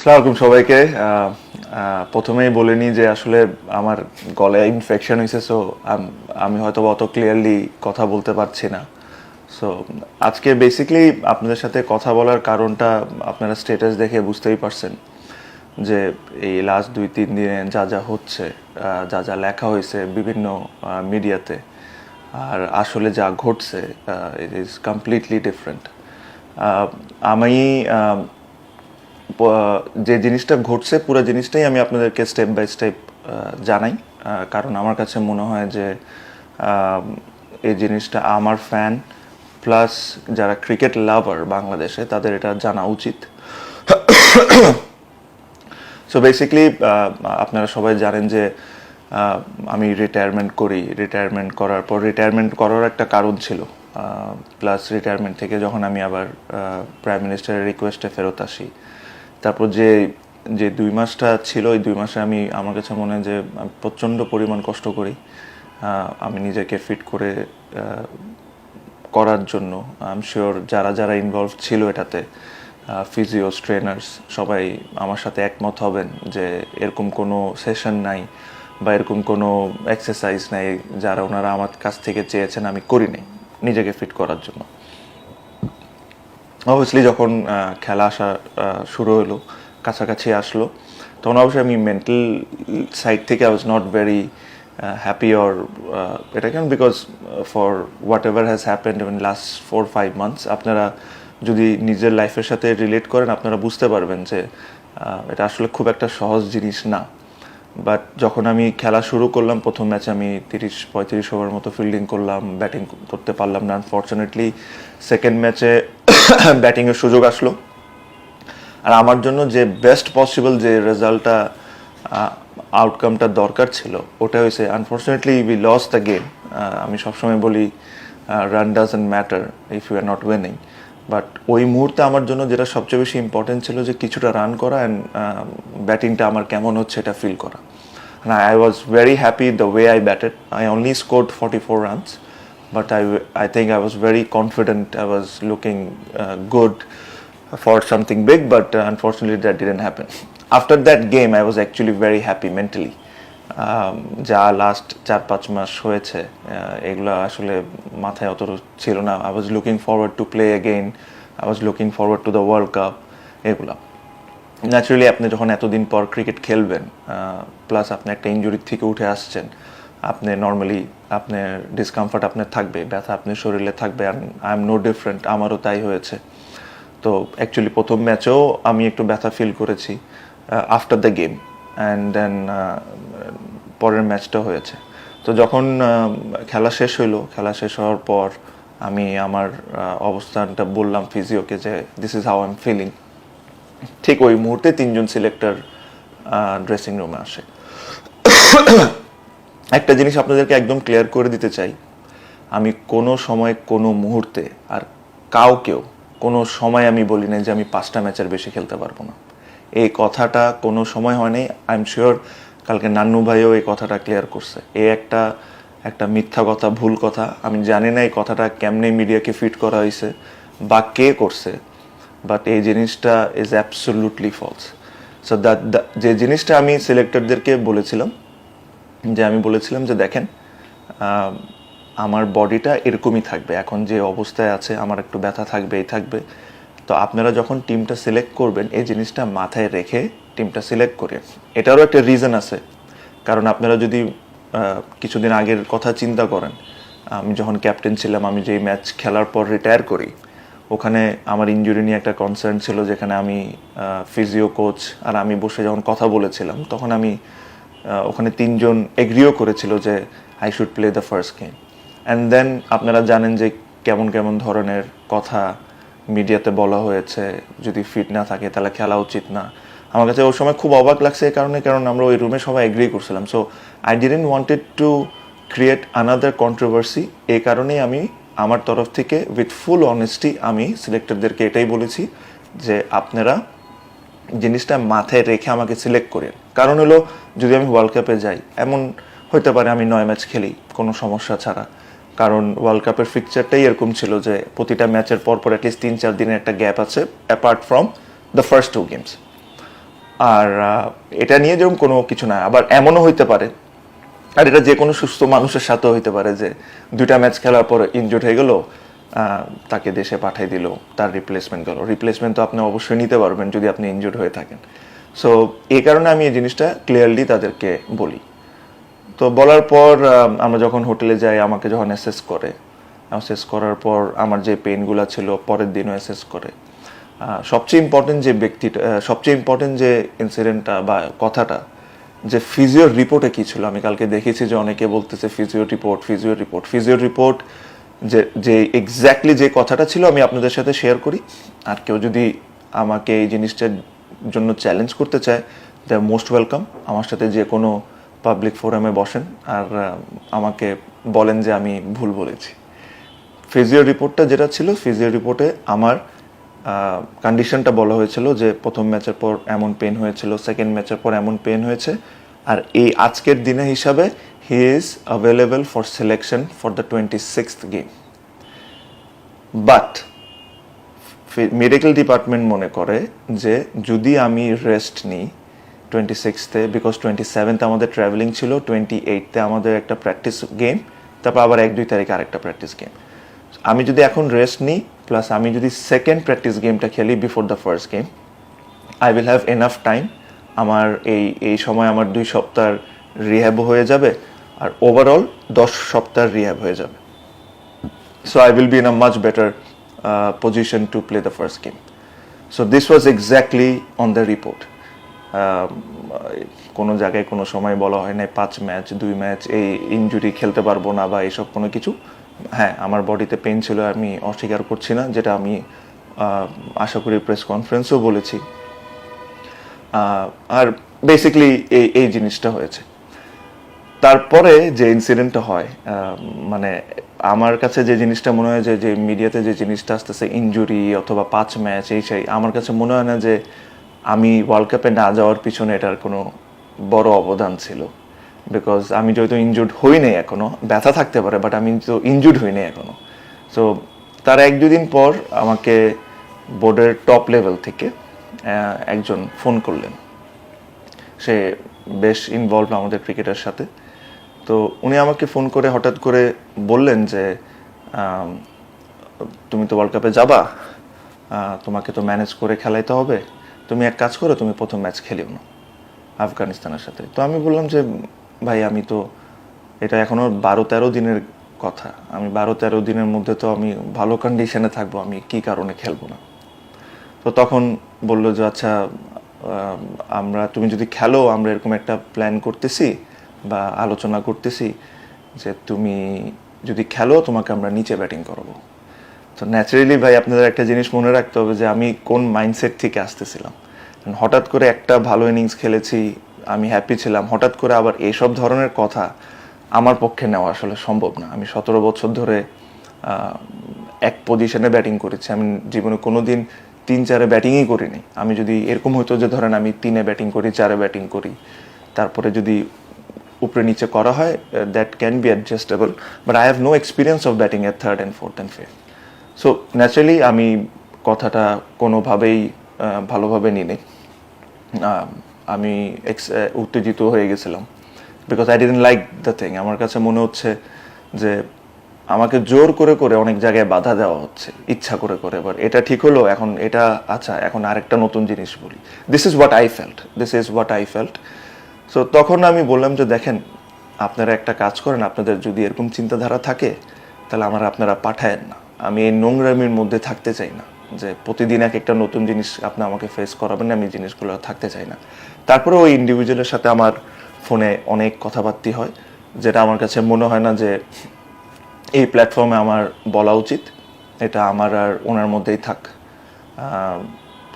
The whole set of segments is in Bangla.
আসসালামু আলাইকুম সবাইকে। প্রথমেই বলে নিই যে আসলে আমার গলায় ইনফেকশন হয়েছে, সো আমি হয়তো অত ক্লিয়ারলি কথা বলতে পারছি না। সো আজকে বেসিক্যালি আপনাদের সাথে কথা বলার কারণটা আপনারা স্ট্যাটাস দেখে বুঝতেই পারছেন যে এই লাস্ট 2-3 দিনে যা যা হচ্ছে, যা যা লেখা হয়েছে বিভিন্ন মিডিয়াতে, আর আসলে যা ঘটছে ইট ইজ কমপ্লিটলি ডিফারেন্ট। আমি যে জিনিসটা ঘটছে পুরো জিনিসটাই আমি আপনাদেরকে স্টেপ বাই স্টেপ জানাই, কারণ আমার কাছে মনে হয় যে এই জিনিসটা আমার ফ্যান প্লাস যারা ক্রিকেট লাভার বাংলাদেশে তাদের এটা জানা উচিত। সো বেসিক্যালি আপনারা সবাই জানেন যে আমি রিটায়ারমেন্ট করার পর রিটায়ারমেন্ট করার একটা কারণ ছিল, প্লাস রিটায়ারমেন্ট থেকে যখন আমি আবার প্রাইম মিনিস্টারের রিকোয়েস্টে ফেরত আসি, তারপর যে 2 মাসটা ছিল, ওই 2 মাসে আমার কাছে মনে হয় যে আমি প্রচণ্ড পরিমাণ কষ্ট করি আমি নিজেকে ফিট করে করার জন্য। আই এম শিওর যারা যারা ইনভলভ ছিল এটাতে, ফিজিওস, ট্রেনার্স, সবাই আমার সাথে একমত হবেন যে এরকম কোনো সেশন নাই বা এরকম কোনো এক্সারসাইজ নাই যারা ওনারা আমার কাছ থেকে চেয়েছেন আমি করিনি নিজেকে ফিট করার জন্য। অবভিয়াসলি যখন খেলা আসা শুরু হলো, কাছাকাছি আসলো, তখন অবশ্যই আমি মেন্টাল সাইড থেকে I was not very happy or এটা কেন, because for what ever has happened in last 4-5 months, আপনারা যদি নিজের লাইফের সাথে রিলেট করেন আপনারা বুঝতে পারবেন যে এটা আসলে খুব একটা সহজ জিনিস না। বাট যখন আমি খেলা শুরু করলাম, প্রথম ম্যাচে আমি 30-35 ওভার মতো ফিল্ডিং করলাম, ব্যাটিং করতে পারলাম না আনফর্চুনেটলি। সেকেন্ড ম্যাচে ব্যাটিংয়ের সুযোগ আসলো, আর আমার জন্য যে বেস্ট পসিবল যে রেজাল্টটা আউটকামটা দরকার ছিল ওটা হয়েছে unfortunately we lost the game. আমি সবসময় বলি run doesn't matter if you are not winning, but ওই মুহূর্তে আমার জন্য যেটা সবচেয়ে বেশি ইম্পর্টেন্ট ছিল যে কিছুটা রান করা অ্যান্ড ব্যাটিংটা আমার কেমন হচ্ছে এটা ফিল করা। And I was very happy the way I batted. I only scored 44 runs, but I think I was very confident. I was looking good for something big, but unfortunately that didn't happen. After that game, I was actually very happy mentally. যা লাস্ট 4-5 মাস হয়েছে এগুলো আসলে মাথায় অত ছিল না। I was looking forward to play again. I was looking forward to the World Cup. এগুলো ন্যাচারালি আপনি যখন এতদিন পর ক্রিকেট খেলবেন, প্লাস আপনি একটা ইনজুরি থেকে উঠে আসছেন, আপনি নর্মালি আপনার ডিসকমফর্ট আপনার থাকবে, ব্যথা আপনার শরীরে থাকবে। আই এম নো ডিফারেন্ট, আমারও তাই হয়েছে। তো অ্যাকচুয়ালি প্রথম ম্যাচেও আমি একটু ব্যথা ফিল করেছি after the game, and then পরের ম্যাচটা হয়েছে। তো যখন খেলা শেষ হওয়ার পর আমি আমার অবস্থানটা বললাম ফিজিওকে যে this is how I am feeling. ঠিক ওই মুহূর্তে 3জন সিলেক্টর ড্রেসিং রুমে আসে। একটা জিনিস আপনাদেরকে একদম ক্লিয়ার করে দিতে চাই, আমি কোনো সময় কোনো মুহূর্তে আর কাউকেও কোনো সময় আমি বলি নাই যে আমি 5টা ম্যাচের বেশি খেলতে পারবো না। এই কথাটা কোনো সময় হয়নি। আই এম শিওর কালকে নান্নু ভাইও এই কথাটা ক্লিয়ার করছে। একটা মিথ্যা কথা, ভুল কথা। আমি জানি না এই কথাটা কেমনে মিডিয়াকে ফিট করা হয়েছে বা কে করছে, বাট এই জিনিসটা ইজ অ্যাবসোলুটলি ফলস। সো যে জিনিসটা আমি সিলেক্টরদেরকে বলেছিলাম যে দেখেন আমার বডিটা এরকমই থাকবে, এখন যে অবস্থায় আছে আমার একটু ব্যথা থাকবে, এই থাকবে। তো আপনারা যখন টিমটা সিলেক্ট করবেন এই জিনিসটা মাথায় রেখে টিমটা সিলেক্ট করেন। এটারও একটা রিজন আছে, কারণ আপনারা যদি কিছুদিন আগের কথা চিন্তা করেন, আমি যখন ক্যাপ্টেন ছিলাম, আমি যেই ম্যাচ খেলার পর রিটায়ার করি, ওখানে আমার ইনজুরি নিয়ে একটা কনসার্ন ছিল, যেখানে আমি ফিজিও কোচ আর আমি বসে যখন কথা বলেছিলাম, তখন আমি ওখানে 3জন এগ্রিও করেছিল যে I should play the first game. And then আপনারা জানেন যে কেমন ধরনের কথা মিডিয়াতে বলা হয়েছে, যদি ফিট না থাকে তাহলে খেলা উচিত না। আমার কাছে ওই সময় খুব অবাক লাগছে কারণ আমরা ওই রুমে সবাই এগ্রি করছিলাম। So I didn't wanted to create another controversy. এই কারণেই আমি আমার তরফ থেকে উইথ ফুল অনেস্টি আমি সিলেক্টরদেরকে এটাই বলেছি যে আপনারা জিনিসটা মাথায় রেখে আমাকে সিলেক্ট করেন। কারণ হলো যদি আমি ওয়ার্ল্ড কাপে যাই, এমন হতে পারে আমি 9 ম্যাচ খেলি কোনো সমস্যা ছাড়া, কারণ ওয়ার্ল্ড কাপের ফিকচারটাই এরকম ছিল যে প্রতিটা ম্যাচের পর অ্যাটলিস্ট 3-4 দিনের একটা গ্যাপ আছে apart from the first 2 games. আর এটা নিয়ে যেরকম কোনো কিছু না, আবার এমনও হইতে পারে, আর এটা যে কোনো সুস্থ মানুষের সাথেও হইতে পারে যে 2টা ম্যাচ খেলার পর ইনজুর্ড হয়ে গেল, তাকে দেশে পাঠিয়ে দিল, তার রিপ্লেসমেন্ট গেল। রিপ্লেসমেন্ট তো আপনি অবশ্যই নিতে পারবেন যদি আপনি ইনজুর্ড হয়ে থাকেন। সো এই কারণে আমি এই জিনিসটা ক্লিয়ারলি তাদেরকে বলি। তো বলার পর আমরা যখন হোটেলে যাই, আমাকে যখন অ্যাসেস করার পর আমার যে পেইনগুলো ছিল পরের দিনও অ্যাসেস করে। সবচেয়ে ইম্পর্টেন্ট যে ইনসিডেন্টটা বা কথাটা, যে ফিজিওর রিপোর্টে কী ছিল। আমি কালকে দেখেছি যে অনেকে বলতেছে ফিজিও রিপোর্ট যে এক্স্যাক্টলি যে কথাটা ছিল আমি আপনাদের সাথে শেয়ার করি। আর কেউ যদি আমাকে এই জিনিসটার জন্য চ্যালেঞ্জ করতে চায়, দে আর মোস্ট ওয়েলকাম। আমার সাথে যে কোনো পাবলিক ফোরামে বসেন আর আমাকে বলেন যে আমি ভুল বলেছি। ফিজিও রিপোর্টটা যেটা ছিল, ফিজিও রিপোর্টে আমার কন্ডিশনটা বলা হয়েছিল যে প্রথম ম্যাচের পর এমন পেন হয়েছিল, সেকেন্ড ম্যাচের পর এমন পেন হয়েছে, আর এই আজকের দিনে হিসাবে he is available for selection for the 26th game. But medical department মনে করে যে যদি আমি রেস্ট নিই 26th-এ, বিকজ 27th আমাদের ট্রাভেলিং ছিল, 28th-এ আমাদের একটা প্র্যাকটিস গেম, তারপর আবার 1-2 তারিখে আরেকটা প্র্যাকটিস গেম। আমি যদি এখন রেস্ট নিই, প্লাস আমি যদি সেকেন্ড প্র্যাকটিস গেমটা খেলি before the first game, I will have enough time. আমার এই সময় আমার 2 সপ্তাহ রিহ্যাব হয়ে যাবে, আর ওভারঅল 10 সপ্তাহ রিহ্যাব হয়ে যাবে। So I will be in a much better position to play the first game. So this was exactly on the report. কোনো জায়গায় কোনো সময় বলা হয় না 5 ম্যাচ 2 ম্যাচ এই ইনজুরি খেলতে পারবো না বা এইসব কোনো কিছু। হ্যাঁ, আমার বডিতে পেন ছিল, আমি অস্বীকার করছি না, যেটা আমি আশা করি প্রেস কনফারেন্সেও বলেছি। আর বেসিক্যালি এই জিনিসটা হয়েছে। তারপরে যে ইনসিডেন্টটা হয়, মানে আমার কাছে যে জিনিসটা মনে হয় যে মিডিয়াতে যে জিনিসটা আসতেছে ইনজুরি অথবা 5 ম্যাচ সেই, আমার কাছে মনে হয় না যে আমি ওয়ার্ল্ড কাপে না যাওয়ার পিছনে এটার কোনো বড় অবদান ছিল। বিকজ আমি যেহেতু ইনজুর্ড হই নাই এখনও, ব্যথা থাকতে পারে, বাট আমি তো ইনজুর্ড হই নাই এখনও। সো তার 1-2 দিন পর আমাকে বোর্ডের টপ লেভেল থেকে একজন ফোন করলেন। সে বেশ ইনভলভ আমাদের ক্রিকেটের সাথে। তো উনি আমাকে ফোন করে হঠাৎ করে বললেন যে তুমি তো ওয়ার্ল্ড কাপে যাবা, তোমাকে তো ম্যানেজ করে খেলাইতে হবে, তুমি এক কাজ করো, তুমি প্রথম ম্যাচ খেলিও না আফগানিস্তানের সাথে। তো আমি বললাম যে ভাই, আমি তো এটা এখনও 12-13 দিনের কথা, আমি 12-13 দিনের মধ্যে তো আমি ভালো কন্ডিশনে থাকবো, আমি কি কারণে খেলবো না। তো তখন বললো যে আচ্ছা, তুমি যদি খেলো, আমরা এরকম একটা প্ল্যান করতেছি বা আলোচনা করতেছি যে তুমি যদি খেলো তোমাকে আমরা নিচে ব্যাটিং করাবো। তো ন্যাচারালি ভাই, আপনাদের একটা জিনিস মনে রাখতে হবে যে আমি কোন মাইন্ডসেট থেকে আসতেছিলাম। হঠাৎ করে একটা ভালো ইনিংস খেলেছি, আমি হ্যাপি ছিলাম, হঠাৎ করে আবার এইসব ধরনের কথা আমার পক্ষে নেওয়া আসলে সম্ভব না। আমি 17 বছর ধরে এক পজিশনে ব্যাটিং করেছি, আমি জীবনে কোনো দিন 3-4-এ ব্যাটিংই করিনি। আমি যদি এরকম হতো যে ধরেন আমি 3-এ ব্যাটিং করি, 4-এ ব্যাটিং করি, তারপরে যদি উপরে নিচে করা হয়, that can be adjustable, but I have no experience of batting at 3rd and 4th and 5th. So naturally আমি কথাটা কোনোভাবেই ভালোভাবে নিই। আমি উত্তেজিত হয়ে গেছিলাম, because I didn't like the thing. আমার কাছে মনে হচ্ছে যে আমাকে জোর করে করে অনেক জায়গায় বাধা দেওয়া হচ্ছে, ইচ্ছা করে করে। এবার এটা ঠিক হলো, এখন এটা আচ্ছা, এখন আরেকটা নতুন জিনিস বলি। This is what I felt. So তখন আমি বললাম যে দেখেন, আপনারা একটা কাজ করেন, আপনাদের যদি এরকম চিন্তাধারা থাকে তাহলে আপনারা পাঠায়েন না। আমি এই নোংরামির মধ্যে থাকতে চাই না, যে প্রতিদিন একটা নতুন জিনিস আপনি আমাকে ফেস করাবেন, আমি জিনিসগুলো থাকতে চাই না। তারপরে ওই ইন্ডিভিজুয়ালের সাথে আমার ফোনে অনেক কথাবার্তা হয়, যেটা আমার কাছে মনে হয় না যে এই প্ল্যাটফর্মে আমার বলা উচিত। এটা আমার আর ওনার মধ্যেই থাক।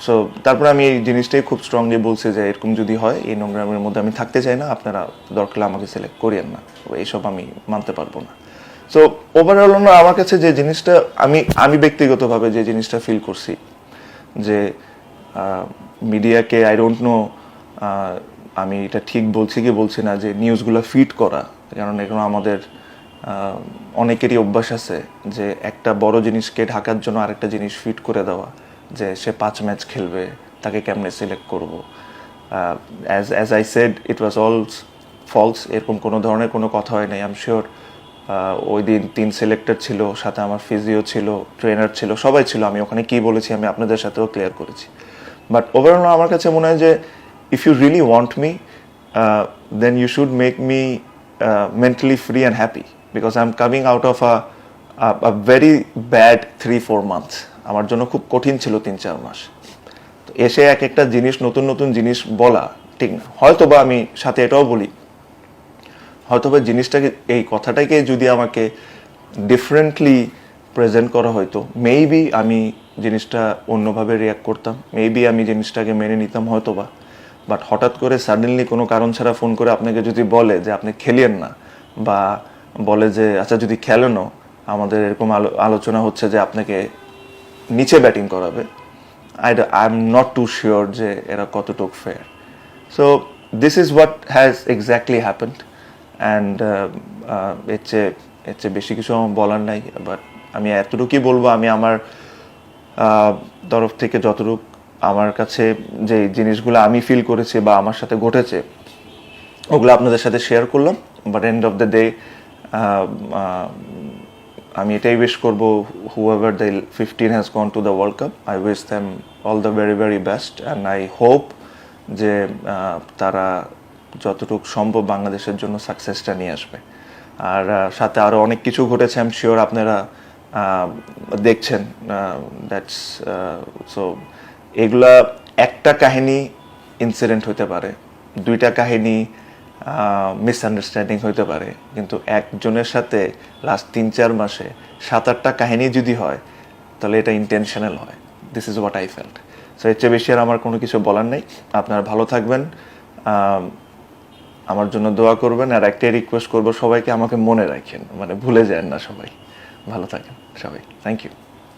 সো তারপরে আমি এই জিনিসটাই খুব স্ট্রংলি বলছি যে এরকম যদি হয়, এই নোংরামের মধ্যে আমি থাকতে চাই না, আপনারা দরকার আমাকে সিলেক্ট করিয়েন না, এইসব আমি মানতে পারবো না। সো ওভারঅল আমার কাছে যে জিনিসটা আমি ব্যক্তিগতভাবে যে জিনিসটা ফিল করছি, যে মিডিয়াকে আই ডোন্ট নো আমি এটা ঠিক বলছি কি বলছি না, যে নিউজগুলো ফিড করা, কারণ এখানে আমাদের অনেকেরই অভ্যাস আছে যে একটা বড় জিনিসকে ঢাকার জন্য আরেকটা জিনিস ফিট করে দেওয়া, যে সে 5 ম্যাচ খেলবে, তাকে কেমনে সিলেক্ট করব। As I said it was all false, এরকম কোনো ধরনের কোনো কথা হয় নাই। আই এম শিওর ওই দিন 3 সিলেক্টর ছিল, সাথে আমার ফিজিও ছিল, ট্রেনার ছিল, সবাই ছিল। আমি ওখানে কী বলেছি আমি আপনাদের সাথেও ক্লিয়ার করেছি। বাট ওভারঅল আমার কাছে মনে হয় যে if you really want me then you should make me mentally free and happy, because I am coming out of a very bad 3-4 months. আমার জন্য খুব কঠিন ছিল 3-4 মাস। তো এসে এক একটা জিনিস, নতুন নতুন জিনিস বলা ঠিক না। হয়তো বা আমি সাথে এটাও বলি, হয়তোবা জিনিসটাকে, এই কথাটাকে যদি আমাকে ডিফারেন্টলি প্রেজেন্ট করা হয়তো, মেবি আমি জিনিসটা অন্যভাবে রিয়াক্ট করতাম, মেবি আমি জিনিসটাকে মেনে নিতাম হয়তোবা। বাট হঠাৎ করে সাডেনলি কোনো কারণ ছাড়া ফোন করে আপনাকে যদি বলে যে আপনি খেলিয়েন না, বা বলে যে আচ্ছা যদি খেলেনও, আমাদের এরকম আলোচনা হচ্ছে যে আপনাকে নিচে ব্যাটিং করাবে, I am not too sure যে এরা কতটুকু fair. So this is what has exactly happened, and এর চেয়ে বেশি কিছু আমার বলার নাই। বাট আমি এতটুকুই বলবো, আমি আমার তরফ থেকে যতটুকু আমার কাছে যে জিনিসগুলো আমি ফিল করেছি বা আমার সাথে ঘটেছে, ওগুলো আপনাদের সাথে শেয়ার করলাম। But end of the day আমি এটাই উইশ করবো, whoever the 15 has gone to the World Cup, I wish them all the very very best, and I hope যে তারা যতটুকু সম্ভব বাংলাদেশের জন্য সাকসেসটা নিয়ে আসবে। আর সাথে আরও অনেক কিছু ঘটেছে, আই এম শিওর আপনারা দেখছেন। দ্যাটস সো এগুলা একটা কাহিনী ইনসিডেন্ট হতে পারে, 2টা কাহিনী মিসআন্ডারস্ট্যান্ডিং হইতে পারে, কিন্তু একজনের সাথে লাস্ট 3-4 মাসে 7-8টা কাহিনী যদি হয়, তাহলে এটা ইন্টেনশনাল হয়। This is what I felt. So এর চেয়ে বেশি আর আমার কোনো কিছু বলার নেই। আপনারা ভালো থাকবেন, আমার জন্য দোয়া করবেন, আর একটাই রিকোয়েস্ট করবো সবাইকে, আমাকে মনে রাখেন, মানে ভুলে যান না সবাই। ভালো থাকেন সবাই, থ্যাংক ইউ।